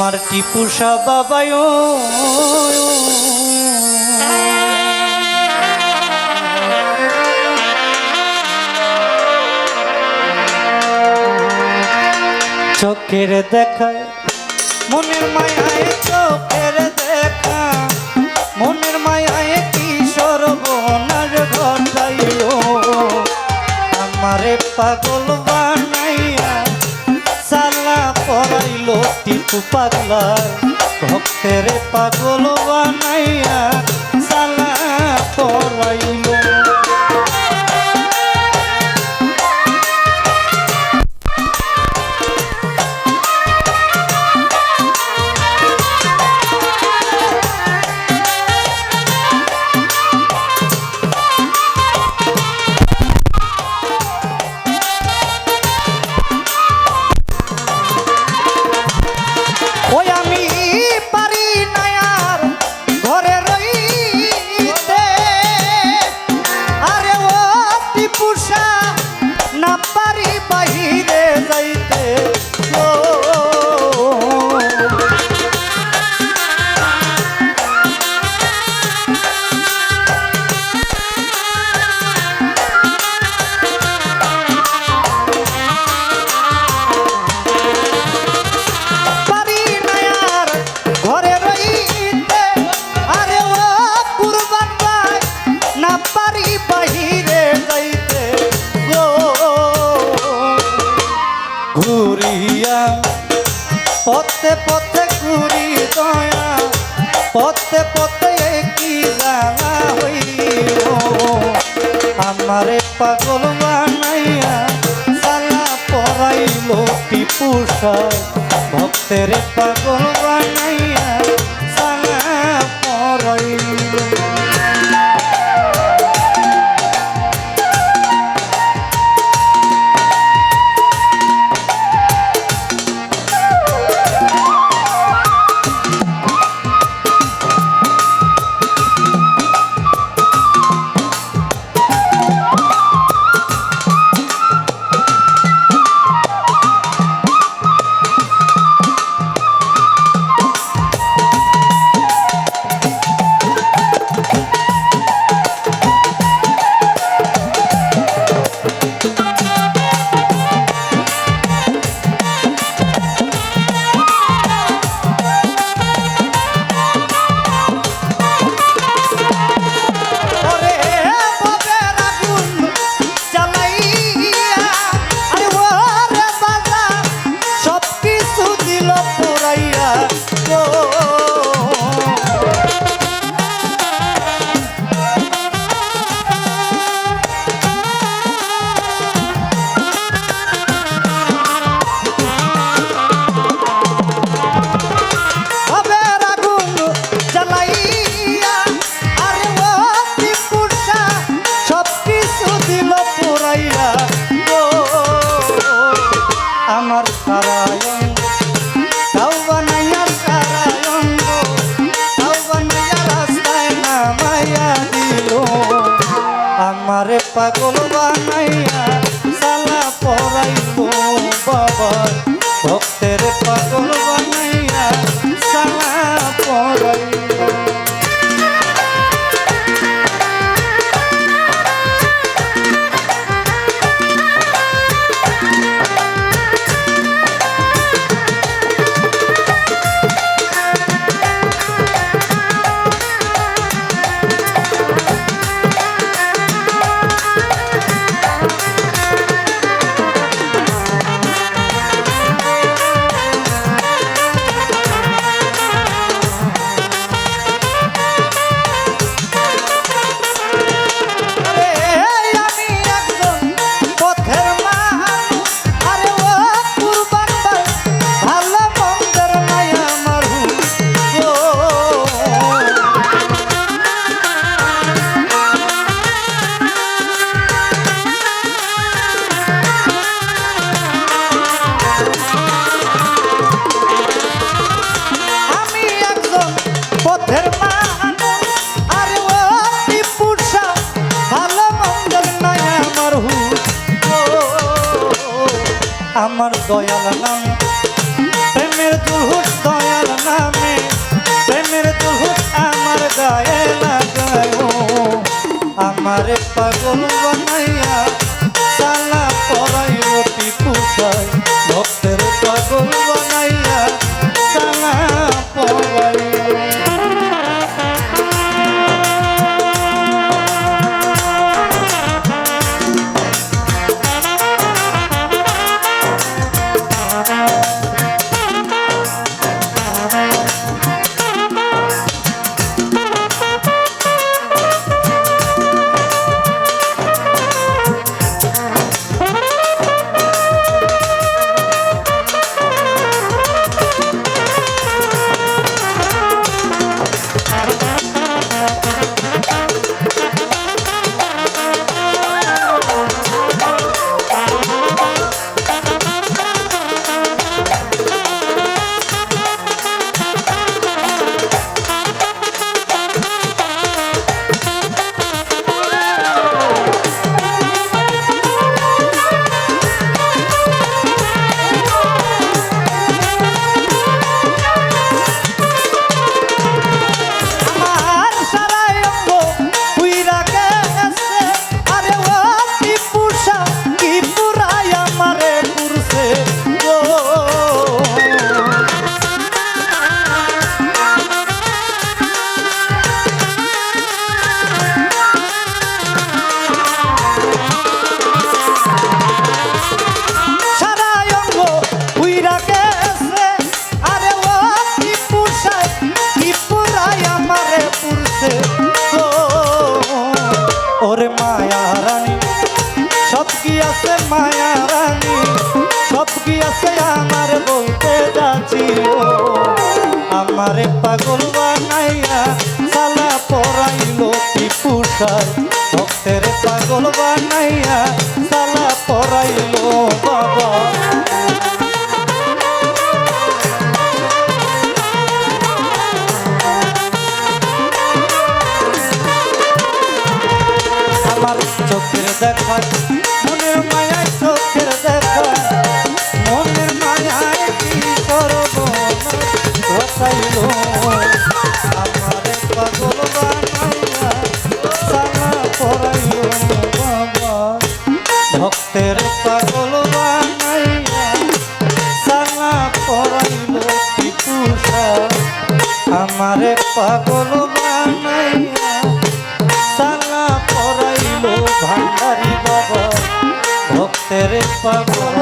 আমার টিপুষা বাবায় চোখের দেখা মনের মায়ায় চোখের দেখা মনের মায়ায় কি সর্বনাশ ঘটাইল আমারে পাগল বানাইয়া সালা পরাইল টিপু পাগলা ভক্তের পাগল বানাইয়া সালা পরাইল ঘুরিয়া পথে পথে ঘুরি দয়া পথে পথে কি জানা হইল আমারে পাগল বানাইয়া সালা পরাইল টিপুষা ভক্তের পাগল বানাইয়া সালা পরাইল আমারে পাগল বানাইয়া সালা পরাইল বাবা ভক্তের পাগল বানাইয়া সালা পরাইল আমার দয়াল নাম প্রেমের দুলহুস দয়াল নামে প্রেমের দুলহুস আমার গায়ে লাগায়ো আমারে পাগল বানাইয়া সালা পরাইল টিপু সাই ভক্তের পাগল বানাইয়া সালা পরাইল ওরে মায়া রানী সব কি আছে মায়া রানী সব কি আছে আমার বলতে যাচ্ছি আমারে পাগল বানাইয়া সালা পরাইল টিপু সাই ভক্তের পাগল বানাইয়া সালা পরাইল বাবা চোখের দেখা মনের মায়ায় চোখের দেখা মনের মায়ায় কি করব ঘটাইল আমারে পাগল বানাইয়া সালা পরাইল বাবা ভক্তের পাগল বানাইয়া সালা পরাইল টিপু সাই আমারে পাগল বানাইয়া সালা পরাইল ভান্ডারি বাবা ভক্তের পাগল